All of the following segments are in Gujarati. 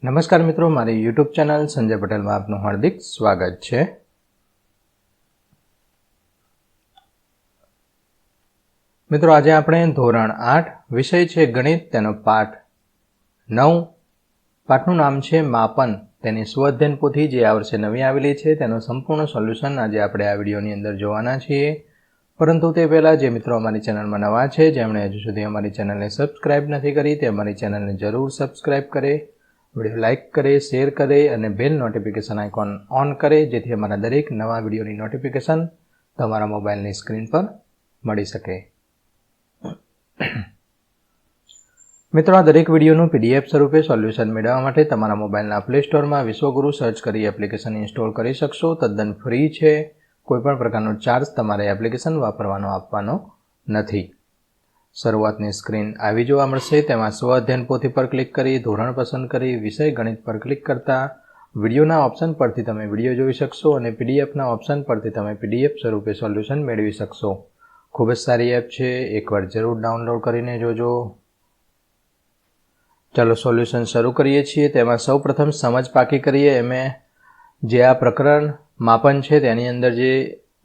નમસ્કાર મિત્રો, મારી યુટ્યુબ ચેનલ સંજય પટેલમાં આપનું હાર્દિક સ્વાગત છે. મિત્રો, આજે આપણે ધોરણ 8 વિષય છે ગણિત, તેનો પાઠ 9. પાઠનું નામ છે માપન. તેની સ્વઅધ્યયન પોથી જે આ વર્ષે નવી આવેલી છે તેનું સંપૂર્ણ સોલ્યુશન આજે આપણે આ વિડીયોની અંદર જોવાના છીએ. પરંતુ તે પહેલાં જે મિત્રો અમારી ચેનલમાં નવા છે, જેમણે હજુ સુધી અમારી ચેનલને સબસ્ક્રાઇબ નથી કરી, તે અમારી ચેનલને જરૂર સબસ્ક્રાઇબ કરે, વિડીયો લાઇક કરે, શેર કરે અને બેલ નોટિફિકેશન આઇકોન ઓન કરે, જેથી અમારા દરેક નવા વિડીયોની નોટિફિકેશન તમારા મોબાઈલની સ્ક્રીન પર મળી શકે. મિત્રો, આ દરેક વિડીયોનું PDF સ્વરૂપે સોલ્યુશન મેળવવા માટે તમારા મોબાઈલના પ્લે સ્ટોરમાં વિશ્વગુરુ સર્ચ કરી એપ્લિકેશન ઇન્સ્ટોલ કરી શકશો. તદ્દન ફ્રી છે. કોઈપણ પ્રકારનો ચાર્જ તમારે એપ્લિકેશન વાપરવાનો આપવાનો નથી. શરૂઆતની સ્ક્રીન આવી જોવા મળશે. તેમાં સ્વઅધ્યયન પોથી પર ક્લિક કરી ધોરણ પસંદ કરી વિષય ગણિત પર ક્લિક કરતા વિડીયોના ઓપ્શન પરથી તમે વિડીયો જોઈ શકશો અને PDFના ઓપ્શન પરથી તમે PDF સ્વરૂપે સોલ્યુશન મેળવી શકશો. ખૂબ જ સારી એપ છે, એકવાર જરૂર ડાઉનલોડ કરીને જોજો. ચાલો સોલ્યુશન શરૂ કરીએ છીએ. તેમાં સૌપ્રથમ સમજ પાકી કરીએ. જે આ પ્રકરણ માપન છે તેની અંદર જે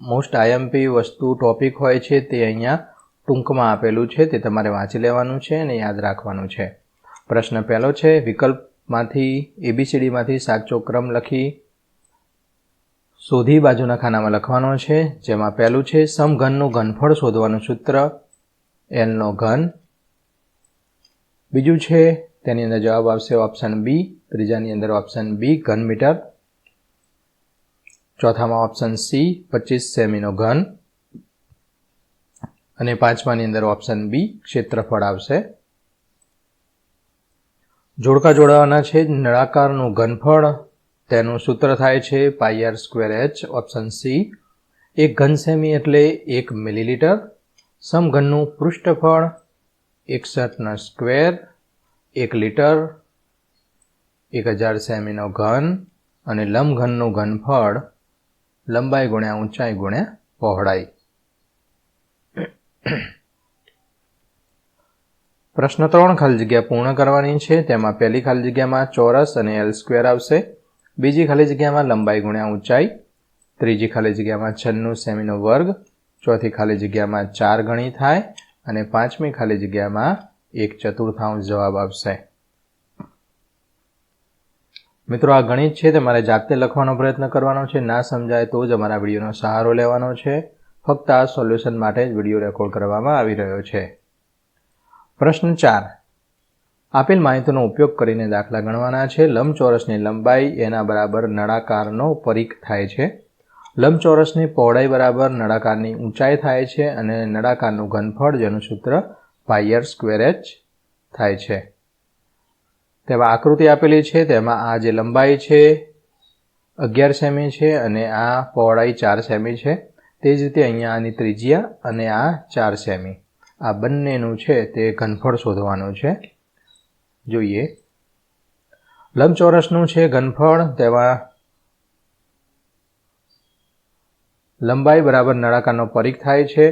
મોસ્ટ IMP વસ્તુ ટોપિક હોય છે તે અહીંયા ટૂંકમાં આપેલું છે, તે તમારે વાંચી લેવાનું છે અને યાદ રાખવાનું છે. પ્રશ્ન પહેલો છે, વિકલ્પમાંથી ABCDમાંથી સાચો ક્રમ લખી શોધી બાજુના ખાનામાં લખવાનો છે. જેમાં પહેલું છે સમઘનનું ઘનફળ શોધવાનું સૂત્ર L નો ઘન. બીજું છે તેની અંદર જવાબ આવશે ઓપ્શન B. ત્રીજાની અંદર ઓપ્શન B ઘન મીટર. ચોથામાં ઓપ્શન C 25 સેમીનો ઘન. અને પાંચમાની અંદર ઓપ્શન B ક્ષેત્રફળ આવશે. જોડકા જોડાવાના છે. નળાકારનું ઘનફળ તેનું સૂત્ર થાય છે πr²h. Option C. 1 ઘન સેમી એટલે 1 મિલીલીટર. સમઘનનું પૃષ્ઠફળ 61 સ્ક્વેર 1 લીટર 1000 સેમીનો ઘન. અને લંબઘનનું ઘનફળ લંબાઈ ગુણ્યા ઊંચાઈ ગુણ્યા પહોળાઈ. પ્રશ્ન 3 ખાલી જગ્યા પૂર્ણ કરવાની છે. તેમાં પહેલી ખાલી જગ્યામાં ચોરસ અને L² આવશે. બીજી ખાલી જગ્યામાં લંબાઈ ગુણ્યા ઊંચાઈ. ત્રીજી ખાલી જગ્યામાં 96 સેમીનો વર્ગ. ચોથી ખાલી જગ્યામાં 4 ગણી થાય અને પાંચમી ખાલી જગ્યામાં 1/4 જવાબ આવશે. મિત્રો, આ ગણિત છે તમારે જાતે લખવાનો પ્રયત્ન કરવાનો છે. ના સમજાય તો જ અમારા વિડીયોનો સહારો લેવાનો છે. ફક્ત આ સોલ્યુશન માટે જ વિડીયો રેકોર્ડ કરવામાં આવી રહ્યો છે. પ્રશ્ન 4. આપેલ માહિતીનો ઉપયોગ કરીને દાખલા ગણવાના છે. લંબચોરસની લંબાઈ એના બરાબર નળાકારનો પરિઘ થાય છે. લંબચોરસની પહોળાઈ બરાબર નળાકારની ઊંચાઈ થાય છે અને નળાકારનું ઘનફળ જેનું સૂત્ર πr²h થાય છે. તેમાં આકૃતિ આપેલી છે. તેમાં આ જે લંબાઈ છે 11 સેમી છે અને આ પહોળાઈ 4 સેમી છે. તે જ રીતે અહીંયા આની ત્રિજ્યા અને આ 4 સેમી, આ બંનેનું છે તે ઘનફળ શોધવાનું છે. જોઈએ, લંબચોરસનું છે ઘનફળ. તેમાં લંબાઈ બરાબર નળાકારનો પરિઘ થાય છે.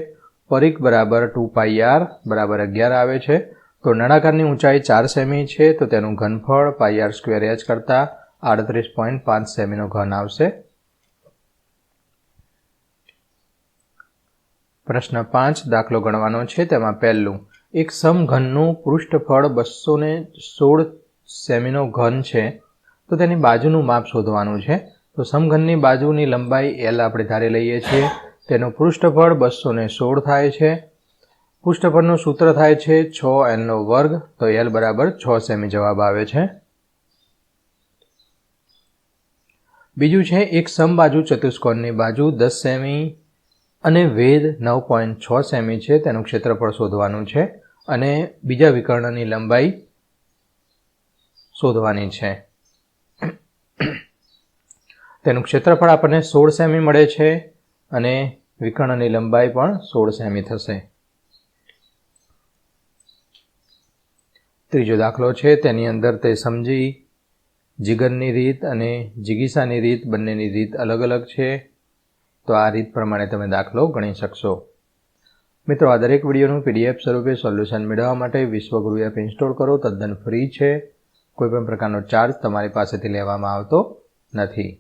પરિઘ બરાબર 2πr બરાબર 11 આવે છે. તો નળાકારની ઊંચાઈ 4 સેમી છે, તો તેનું ઘનફળ πr²h કરતાં 38.5 સેમીનો ઘન આવશે. પ્રશ્ન 5 દાખલો ગણવાનો છે. તેમાં પહેલું, એક સમઘનનું પૃષ્ઠફળ 216 સેમીનો ઘન છે, તો તેની બાજુનું માપ શોધવાનું છે. તો સમઘનની બાજુની લંબાઈ L આપણે ધારી લઈએ છીએ. તેનું પૃષ્ઠફળ 216 થાય છે. પૃષ્ઠફળનું સૂત્ર થાય છે 6L². તો L બરાબર 6 સેમી જવાબ આવે છે. બીજું છે, એક સમબાજુ ચતુષ્કોણની બાજુ 10 સેમી અને વેધ 9.6 સેમી છે. તેનું ક્ષેત્રફળ શોધવાનું છે અને બીજા વિકર્ણની લંબાઈ શોધવાની છે. તેનું ક્ષેત્રફળ આપણને 16 સેમી મળે છે અને વિકર્ણની લંબાઈ પણ 16 સેમી થશે. ત્રીજો દાખલો છે. તેની અંદર તે સમજી જીગરની રીત અને જિગીસાની રીત બંનેની રીત અલગ અલગ છે. તો આ રીત પ્રમાણે તમે દાખલો ગણી શકશો. મિત્રો, આ દરેક વિડીયોનું PDF સ્વરૂપે સોલ્યુશન મેળવવા માટે વિશ્વગુરુ એપ ઇન્સ્ટોલ કરો. તદ્દન ફ્રી છે. કોઈપણ પ્રકારનો ચાર્જ તમારી પાસેથી લેવામાં આવતો નથી.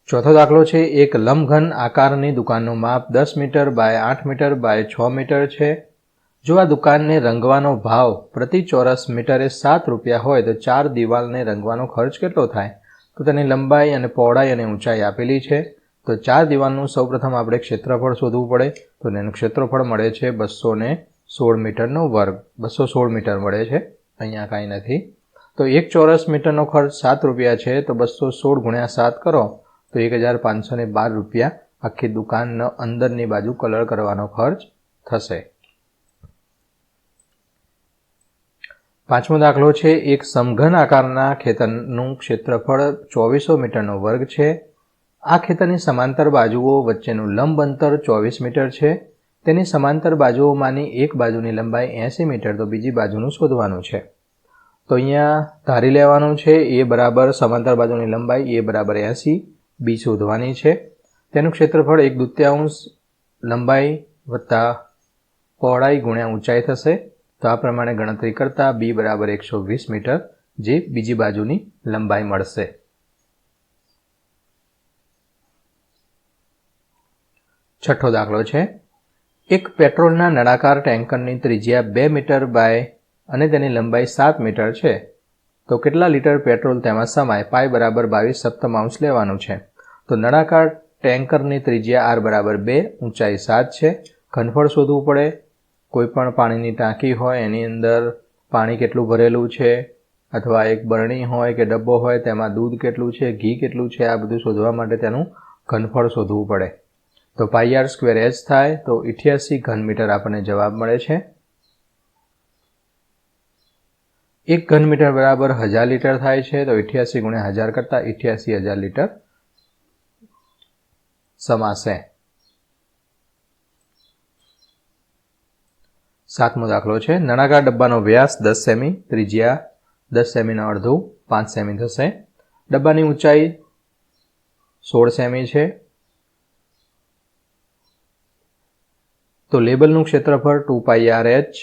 ચોથો દાખલો છે, એક લંબઘન આકારની દુકાનનું માપ 10 metre by 8 metre by 6 metre છે. જો આ દુકાનને રંગવાનો ભાવ પ્રતિ ચોરસ મીટરે 7 રૂપિયા હોય તો 4 દિવાલને રંગવાનો ખર્ચ કેટલો થાય? તો તેની લંબાઈ અને પહોળાઈ અને ઊંચાઈ આપેલી છે. તો 4 દિવાલનું સૌપ્રથમ આપણે ક્ષેત્રફળ શોધવું પડે. તો એનું ક્ષેત્રફળ મળે છે 216 મીટરનો વર્ગ. 216 મીટર મળે છે, અહીંયા કાંઈ નથી. તો 1 ચોરસ મીટરનો ખર્ચ 7 રૂપિયા છે, તો 216 ગુણ્યા 7 કરો તો 1512 રૂપિયા આખી દુકાનનો અંદરની બાજુ કલર કરવાનો ખર્ચ થશે. પાંચમો દાખલો છે, એક સમઘન આકારના ખેતરનું ક્ષેત્રફળ 2400 મીટરનો વર્ગ છે. આ ખેતરની સમાંતર બાજુઓ વચ્ચેનું લંબ અંતર 24 મીટર છે. તેની સમાંતર બાજુઓમાંની એક બાજુની લંબાઈ 80 મીટર, તો બીજી બાજુનું શોધવાનું છે. તો અહીંયા ધારી લેવાનું છે એ બરાબર સમાંતર બાજુની લંબાઈ એ બરાબર 80, બી શોધવાની છે. તેનું ક્ષેત્રફળ 1/2 લંબાઈ વત્તા પહોળાઈ ગુણ્યા ઊંચાઈ થશે. તો આ પ્રમાણે ગણતરી કરતાં બી બરાબર 120 મીટર જે બીજી બાજુની લંબાઈ મળશે. છઠ્ઠો દાખલો છે, એક પેટ્રોલના નળાકાર ટેન્કરની ત્રિજ્યા 2 મીટર બાય અને તેની લંબાઈ 7 મીટર છે. તો કેટલા લીટર પેટ્રોલ તેમાં સમાય? પાઈ બરાબર 22/7 લેવાનું છે. તો નળાકાર ટેન્કરની ત્રિજ્યા r બરાબર 2, ઊંચાઈ 7 છે. ઘનફળ શોધવું પડે. કોઈપણ પાણીની ટાંકી હોય એની અંદર પાણી કેટલું ભરેલું છે, અથવા એક બરણી હોય કે ડબ્બો હોય તેમાં દૂધ કેટલું છે, ઘી કેટલું છે, આ બધું શોધવા માટે તેનું ઘનફળ શોધવું પડે. તો πr² h થાય તો 88 ઘન મીટર આપણને જવાબ મળે છે. 1 ઘન મીટર બરાબર 1000 લીટર થાય છે. તો 88 ગુણ્યા 1000 કરતાં 88,000 લીટર સમાશે. સાતમો દાખલો છે, નળાકાર ડબ્બાનો વ્યાસ 10 સેમી, ત્રિજ્યા 10 સેમીનો અડધું 5 સેમી થશે. ડબ્બાની ઊંચાઈ 16 સેમી છે. તો લેબલનું ક્ષેત્રફળ 2πrh,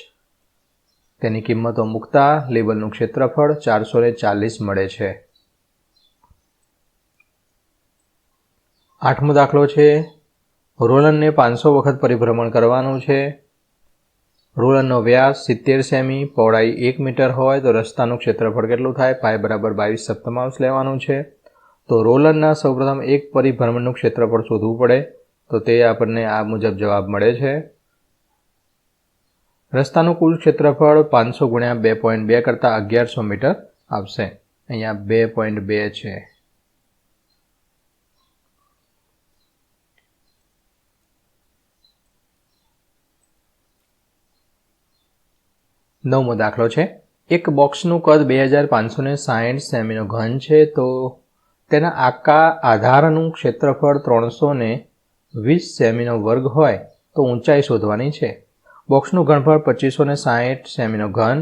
તેની કિંમતો મૂકતા લેબલનું ક્ષેત્રફળ 440 મળે છે. આઠમો દાખલો છે, રોલરને 500 વખત પરિભ્રમણ કરવાનું છે. રોલરનો વ્યાસ 70 સેમી, પહોળાઈ 1 મીટર હોય તો રસ્તાનું ક્ષેત્રફળ કેટલું થાય? પાઈ બરાબર 22/7 લેવાનું છે. તો રોલરના સૌપ્રથમ એક પરિભ્રમણનું ક્ષેત્રફળ શોધવું પડે. તો તે આપણને આ મુજબ જવાબ મળે છે. રસ્તાનું કુલ ક્ષેત્રફળ 500 ગુણ્યા 2.2 કરતાં 1100 મીટર આવશે. અહીંયા 2.2 છે. નવમો દાખલો છે, એક બોક્સનું કદ 2560 સેમીનો ઘન છે. તો તેના આધારનું ક્ષેત્રફળ 320 સેમીનો વર્ગ હોય તો ઊંચાઈ શોધવાની છે. બોક્સનું ઘનફળ 2560 સેમીનો ઘન,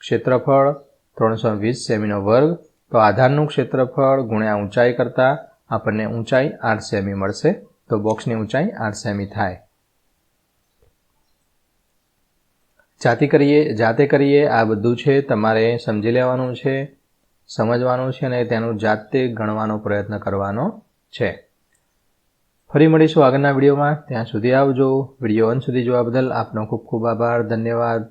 ક્ષેત્રફળ 320 સેમીનો વર્ગ. તો આધારનું ક્ષેત્રફળ ગુણ્યા ઊંચાઈ કરતાં આપણને ઊંચાઈ 8 સેમી મળશે. તો બોક્સની ઊંચાઈ 8 સેમી થાય. જાતે કરીએ આ બધું છે, તમારે સમજી લેવાનું છે, સમજવાનું છે અને તેનું જાતે ગણવાનો પ્રયત્ન કરવાનો છે. ફરી મળીશું આગળના વિડીયોમાં. ત્યાં સુધી આવજો. વિડીયો અંત સુધી જોવા બદલ આપનો ખૂબ ખૂબ આભાર. ધન્યવાદ.